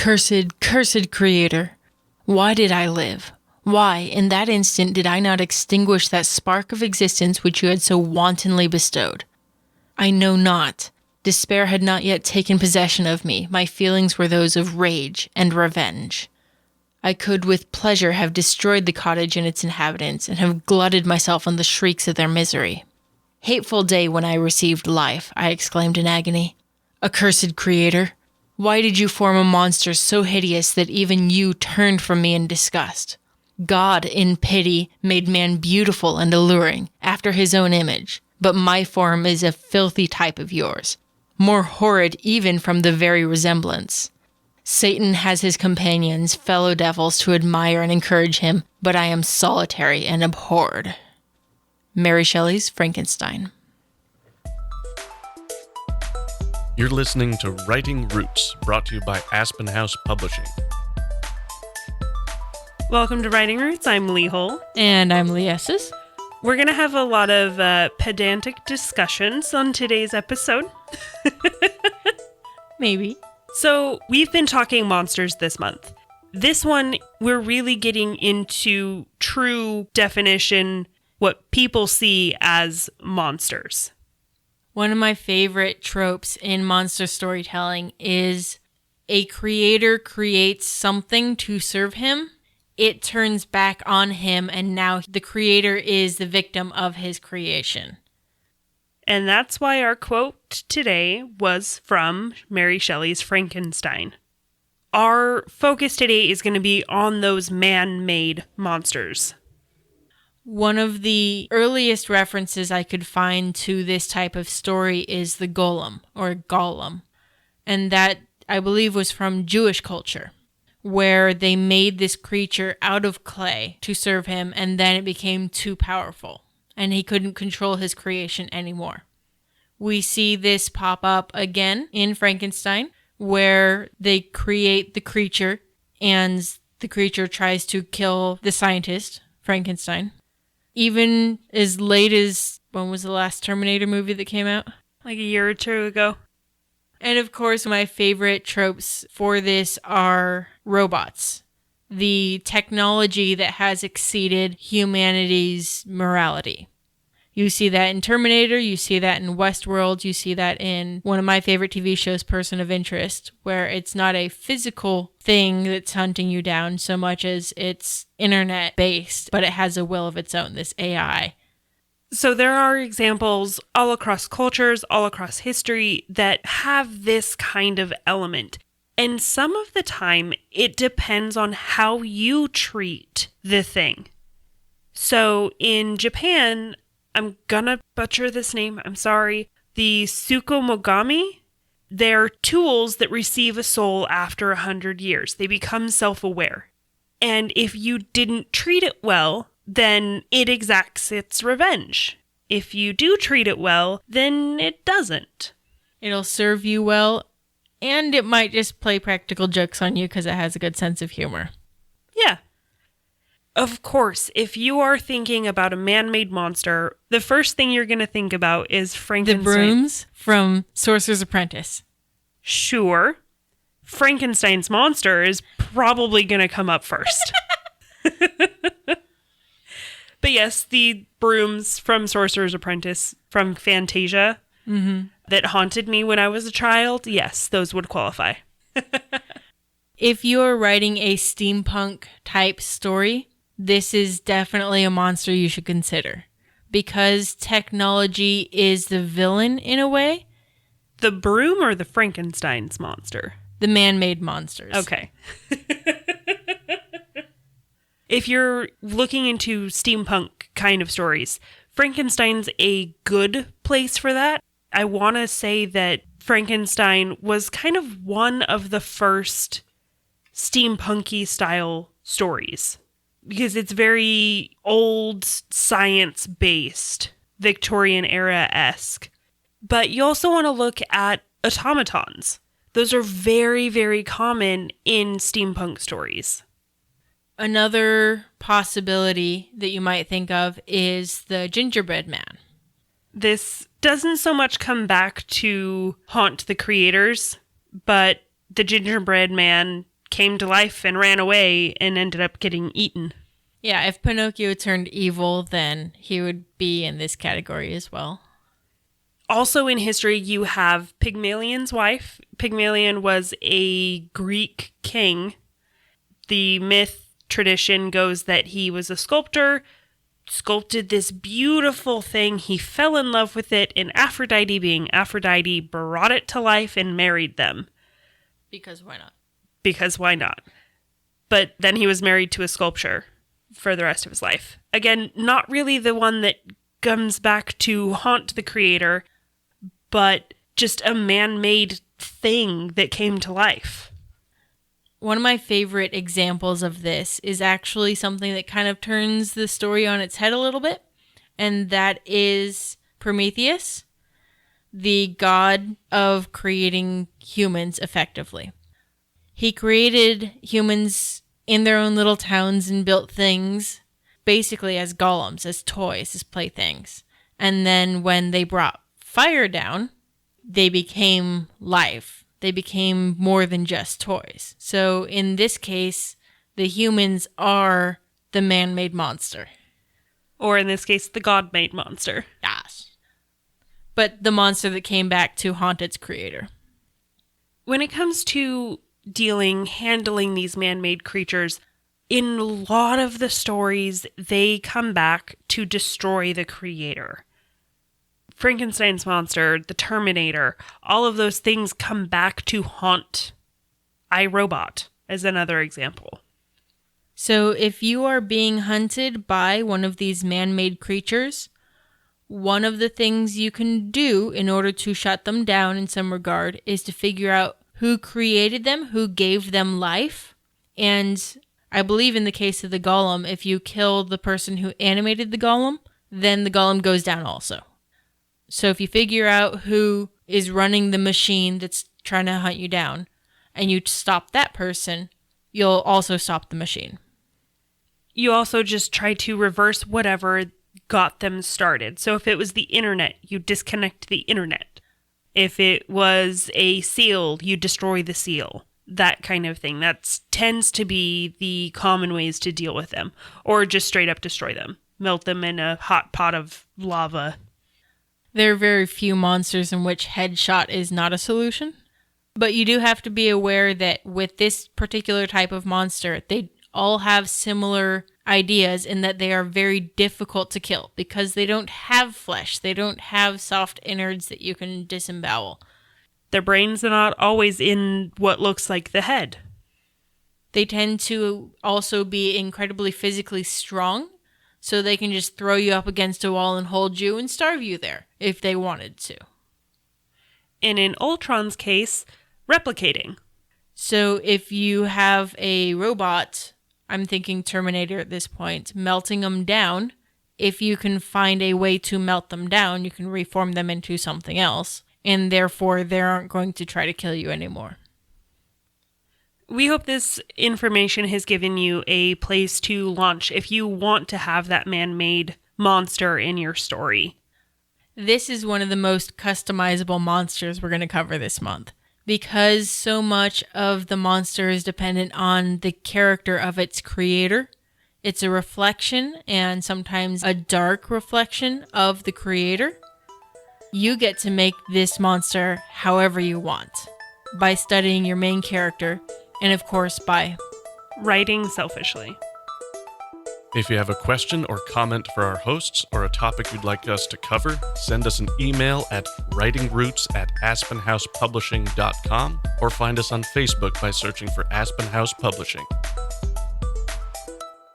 Cursed, cursed creator! Why did I live? Why, in that instant, did I not extinguish that spark of existence which you had so wantonly bestowed? I know not. Despair had not yet taken possession of me. My feelings were those of rage and revenge. I could with pleasure have destroyed the cottage and its inhabitants, and have glutted myself on the shrieks of their misery. Hateful day when I received life, I exclaimed in agony. Accursed creator! Why did you form a monster so hideous that even you turned from me in disgust? God, in pity, made man beautiful and alluring, after his own image, but my form is a filthy type of yours, more horrid even from the very resemblance. Satan has his companions, fellow devils, to admire and encourage him, but I am solitary and abhorred. Mary Shelley's Frankenstein. You're listening to Writing Roots, brought to you by Aspen House Publishing. Welcome to Writing Roots. I'm Leigh Hull. And I'm Leigh Estes. We're going to have a lot of pedantic discussions on today's episode. Maybe. So, we've been talking monsters this month. This one, we're really getting into true definition, what people see as monsters. One of my favorite tropes in monster storytelling is a creator creates something to serve him. It turns back on him, and now the creator is the victim of his creation. And that's why our quote today was from Mary Shelley's Frankenstein. Our focus today is going to be on those man-made monsters. One of the earliest references I could find to this type of story is the golem, or golem. And that, I believe, was from Jewish culture, where they made this creature out of clay to serve him, and then it became too powerful, and he couldn't control his creation anymore. We see this pop up again in Frankenstein, where they create the creature, and the creature tries to kill the scientist, Frankenstein. Even as late as, when was the last Terminator movie that came out? Like a year or two ago. And of course, my favorite tropes for this are robots. The technology that has exceeded humanity's morality. You see that in Terminator, you see that in Westworld, you see that in one of my favorite TV shows, Person of Interest, where it's not a physical thing that's hunting you down so much as it's internet-based, but it has a will of its own, this AI. So there are examples all across cultures, all across history that have this kind of element. And some of the time, it depends on how you treat the thing. So in Japan, I'm gonna butcher this name, I'm sorry. The Tsukumogami, they're tools that receive a soul after 100 years. They become self-aware. And if you didn't treat it well, then it exacts its revenge. If you do treat it well, then it doesn't. It'll serve you well, and it might just play practical jokes on you because it has a good sense of humor. Yeah. Of course, if you are thinking about a man-made monster, the first thing you're going to think about is Frankenstein. The brooms from Sorcerer's Apprentice. Sure. Frankenstein's monster is probably going to come up first. But yes, the brooms from Sorcerer's Apprentice, from Fantasia, that haunted me when I was a child, yes, those would qualify. If you're writing a steampunk type story, this is definitely a monster you should consider. Because technology is the villain in a way. The broom or the Frankenstein's monster? The man-made monsters. Okay. If you're looking into steampunk kind of stories, Frankenstein's a good place for that. I want to say that Frankenstein was kind of one of the first steampunky style stories. Because it's very old, science-based, Victorian era-esque. But you also want to look at automatons. Those are very, very common in steampunk stories. Another possibility that you might think of is the gingerbread man. This doesn't so much come back to haunt the creators, but the gingerbread man came to life and ran away and ended up getting eaten. Yeah, if Pinocchio turned evil, then he would be in this category as well. Also in history, you have Pygmalion's wife. Pygmalion was a Greek king. The myth tradition goes that he was a sculptor, sculpted this beautiful thing. He fell in love with it, and Aphrodite, being Aphrodite, brought it to life and married them. Because why not? Because why not? But then he was married to a sculpture for the rest of his life. Again, not really the one that comes back to haunt the creator, but just a man-made thing that came to life. One of my favorite examples of this is actually something that kind of turns the story on its head a little bit, and that is Prometheus, the god of creating humans effectively. He created humans in their own little towns and built things basically as golems, as toys, as playthings. And then when they brought fire down, they became life. They became more than just toys. So in this case, the humans are the man-made monster. Or in this case, the god-made monster. Yes. But the monster that came back to haunt its creator. When it comes to handling these man-made creatures, in a lot of the stories, they come back to destroy the creator. Frankenstein's monster, the Terminator, all of those things come back to haunt iRobot, as another example. So if you are being hunted by one of these man-made creatures, one of the things you can do in order to shut them down in some regard is to figure out who created them, who gave them life. And I believe in the case of the golem, if you kill the person who animated the golem, then the golem goes down also. So if you figure out who is running the machine that's trying to hunt you down, and you stop that person, you'll also stop the machine. You also just try to reverse whatever got them started. So if it was the internet, you disconnect the internet. If it was a seal, you destroy the seal. That kind of thing. That tends to be the common ways to deal with them. Or just straight up destroy them. Melt them in a hot pot of lava. There are very few monsters in which headshot is not a solution. But you do have to be aware that with this particular type of monster, they all have similar ideas in that they are very difficult to kill because they don't have flesh. They don't have soft innards that you can disembowel. Their brains are not always in what looks like the head. They tend to also be incredibly physically strong, so they can just throw you up against a wall and hold you and starve you there if they wanted to. And in Ultron's case, replicating. So if you have a robot, I'm thinking Terminator at this point, melting them down, if you can find a way to melt them down, you can reform them into something else, and therefore they aren't going to try to kill you anymore. We hope this information has given you a place to launch if you want to have that man-made monster in your story. This is one of the most customizable monsters we're going to cover this month. Because so much of the monster is dependent on the character of its creator, it's a reflection and sometimes a dark reflection of the creator. You get to make this monster however you want by studying your main character and, of course, by writing selfishly. If you have a question or comment for our hosts or a topic you'd like us to cover, send us an email at writingroots@aspenhousepublishing.com or find us on Facebook by searching for Aspen House Publishing.